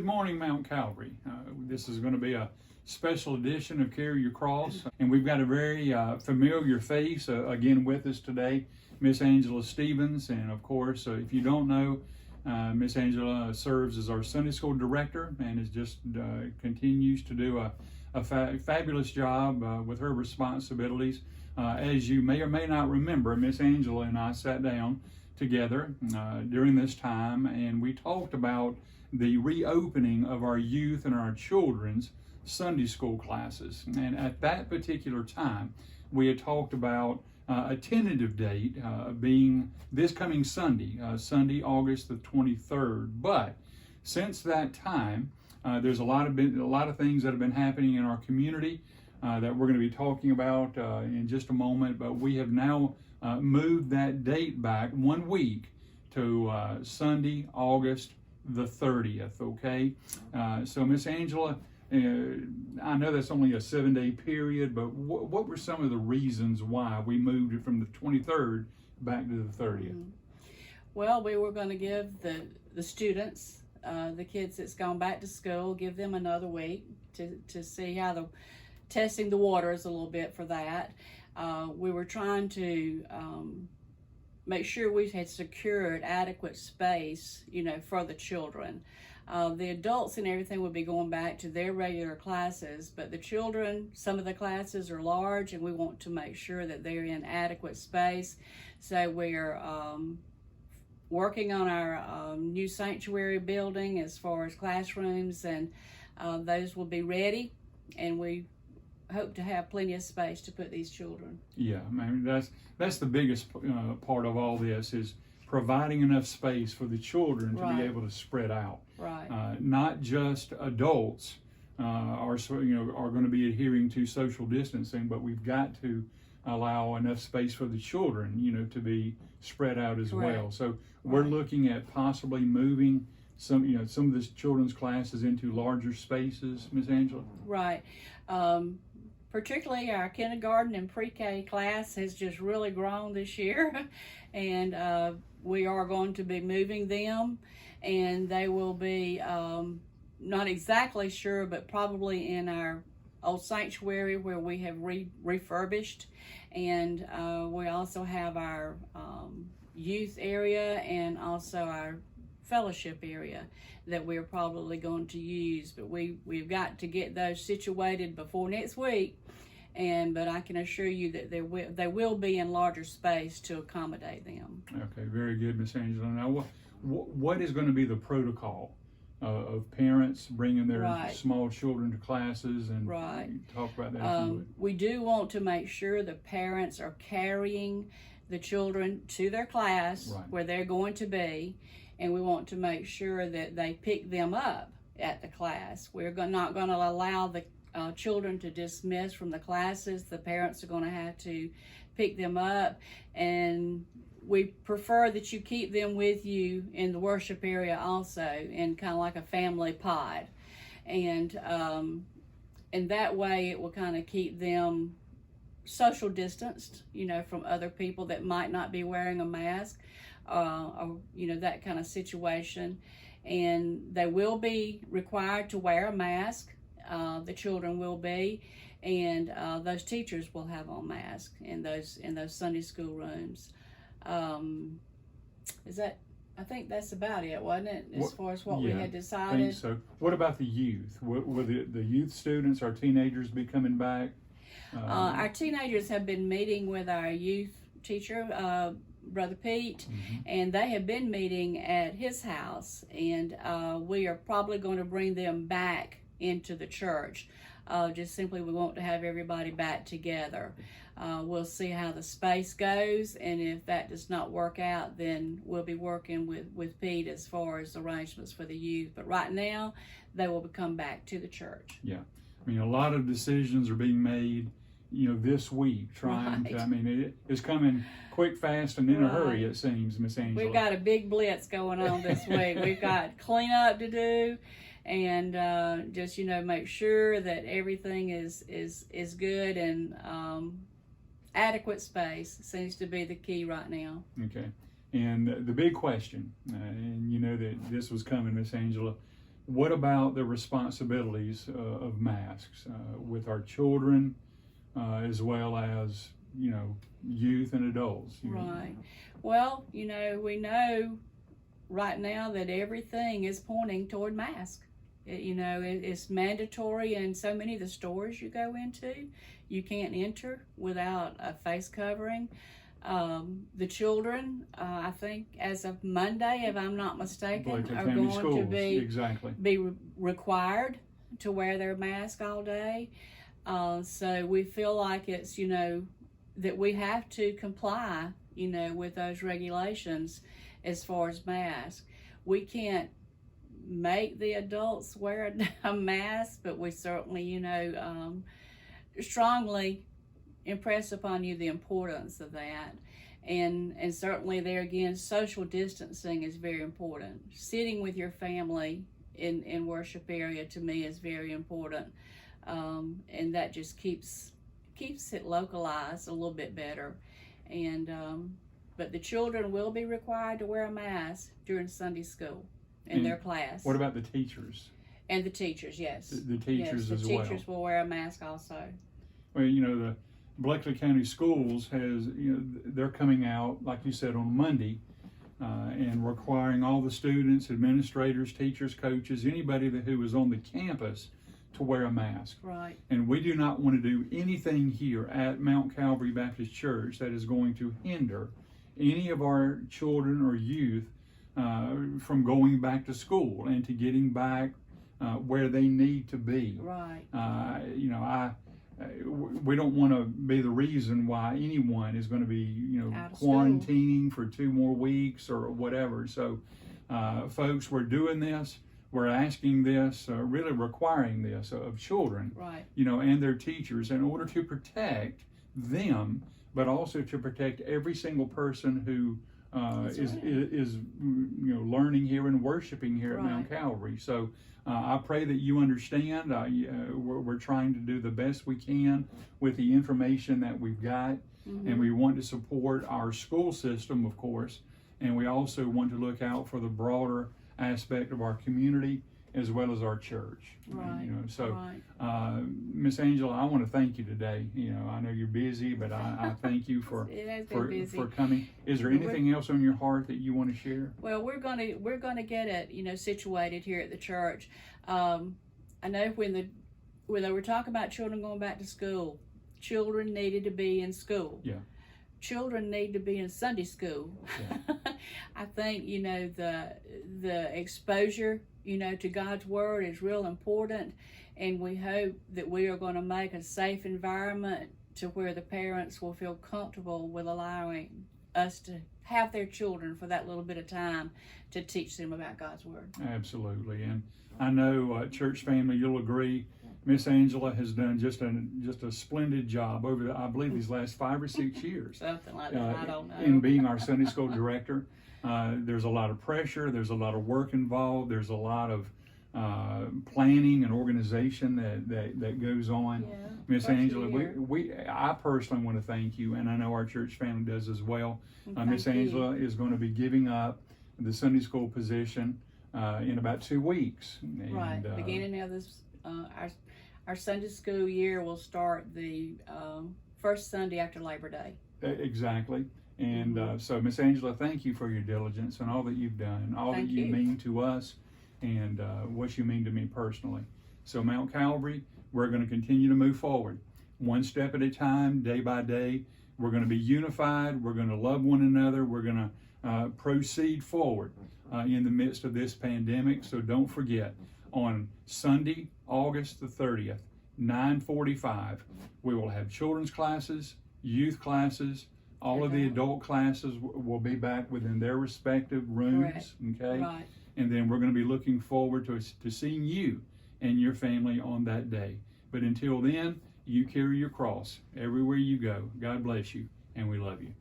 Good morning, Mount Calvary. This is going to be a special edition of Carry Your Cross, and we've got a very familiar face again with us today, Miss Angela Stevens. And of course, if you don't know, Miss Angela serves as our Sunday School director and is just continues to do a fabulous job with her responsibilities. As you may or may not remember, Miss Angela and I sat down together during this time, and we talked about the reopening of our youth and our children's Sunday school classes. And at that particular time, we had talked about a tentative date being this coming Sunday, Sunday, August the 23rd. But since that time, there's a lot of things that have been happening in our community that we're going to be talking about in just a moment. But we have now moved that date back 1 week to Sunday, August the 30th. Okay, so Miss Angela, I know that's only a 7-day period, but what were some of the reasons why we moved it from the 23rd back to the 30th? Well, we were going to give the students, the kids that's gone back to school, give them another week to see how the testing the waters a little bit for that. We were trying to make sure we had secured adequate space, for the children. The adults and everything would be going back to their regular classes, but the children, some of the classes are large, and we want to make sure that they're in adequate space. So we're working on our new sanctuary building as far as classrooms, and those will be ready, and we hope to have plenty of space to put these children. Yeah, I mean, that's the biggest part of all this, is providing enough space for the children to be able to spread out. Right. Not just adults are going to be adhering to social distancing, but we've got to allow enough space for the children, to be spread out as well. So we're looking at possibly moving some of the children's classes into larger spaces, Miss Angela. Right. Particularly our kindergarten and pre-K class has just really grown this year, and we are going to be moving them, and they will be not exactly sure, but probably in our old sanctuary where we have refurbished, and we also have our youth area and also our fellowship area that we're probably going to use, but we've got to get those situated before next week. But I can assure you that they will be in larger space to accommodate them. Okay, very good, Miss Angela. Now, what is going to be the protocol of parents bringing their small children to classes, and talk about that? We do want to make sure the parents are carrying the children to their class where they're going to be, and we want to make sure that they pick them up at the class. We're not going to allow the children to dismiss from the classes. The parents are going to have to pick them up, and we prefer that you keep them with you in the worship area also, in kind of like a family pod, and that way it will kind of keep them social distanced, from other people that might not be wearing a mask, or that kind of situation. And they will be required to wear a mask. The children will be, and those teachers will have on masks in those Sunday school rooms. I think that's about it, wasn't it? As far as what we had decided. I think so. What about the youth? Will the youth students, our teenagers, be coming back? Our teenagers have been meeting with our youth teacher, Brother Pete, and they have been meeting at his house, and we are probably going to bring them back into the church. Just simply, we want to have everybody back together. We'll see how the space goes, and if that does not work out, then we'll be working with Pete as far as arrangements for the youth. But right now, they will come back to the church. Yeah, I mean, a lot of decisions are being made, this week, trying to, it's coming quick, fast, and in a hurry, it seems, Miss Angela. We've got a big blitz going on this week. We've got cleanup to do, and just make sure that everything is good, and adequate space seems to be the key right now. Okay, and the big question, and that this was coming, Miss Angela, what about the responsibilities of masks with our children as well as, youth and adults? Right. Well, we know right now that everything is pointing toward mask. It's mandatory in so many of the stores you go into. You can't enter without a face covering. The children, I think as of Monday, if I'm not mistaken, are going to be required to wear their mask all day. So we feel like it's, that we have to comply, with those regulations as far as masks. We can't make the adults wear a mask, but we certainly, strongly impress upon you the importance of that. And certainly there again, social distancing is very important. Sitting with your family in worship area to me is very important. And that just keeps it localized a little bit better. And but the children will be required to wear a mask during Sunday school in their class. What about the teachers? And the teachers, yes. The teachers as well. The teachers will wear a mask also. Well, the Bleckley County Schools has, they're coming out, like you said, on Monday, and requiring all the students, administrators, teachers, coaches, anybody who is on the campus to wear a mask. Right. And we do not want to do anything here at Mount Calvary Baptist Church that is going to hinder any of our children or youth from going back to school and to getting back where they need to be. Right. We don't want to be the reason why anyone is going to be, quarantining for 2 more weeks or whatever. So, folks, we're doing this. We're asking this, really requiring this of children, right. And their teachers in order to protect them, but also to protect every single person who is learning here and worshiping here at Mount Calvary. So I pray that you understand. We're trying to do the best we can with the information that we've got, and we want to support our school system, of course, and we also want to look out for the broader aspect of our community as well as our church. Right. Miss Angela, I want to thank you today. I know you're busy, but I thank you for coming. Is there anything else on your heart that you want to share? Well, we're gonna get it situated here at the church. I know when they were talking about children going back to school, children needed to be in school. Yeah. Children need to be in Sunday school. Yeah. I think the exposure to God's word is real important, and we hope that we are going to make a safe environment to where the parents will feel comfortable with allowing us to have their children for that little bit of time to teach them about God's word. Absolutely, and I know church family, you'll agree. Miss Angela has done just a splendid job over I believe these last 5 or 6 years. Something like that. I don't know. In being our Sunday school director, there's a lot of pressure. There's a lot of work involved. There's a lot of planning and organization that goes on. Yeah, Miss Angela, I personally want to thank you, and I know our church family does as well. Miss Angela is going to be giving up the Sunday school position in about 2 weeks. Right. Beginning of this, our Sunday school year will start the first Sunday after Labor Day. Exactly. And so, Miss Angela, thank you for your diligence and all that you've done, and all that you mean to us, and what you mean to me personally. So, Mount Calvary, we're going to continue to move forward, one step at a time, day by day. We're going to be unified. We're going to love one another. We're going to proceed forward in the midst of this pandemic. So don't forget, on Sunday, August the 30th, 9:45, we will have children's classes, youth classes, all of the adult classes will be back within their respective rooms. Correct. Okay? Right. And then we're going to be looking forward to seeing you and your family on that day. But until then, you carry your cross everywhere you go. God bless you, and we love you.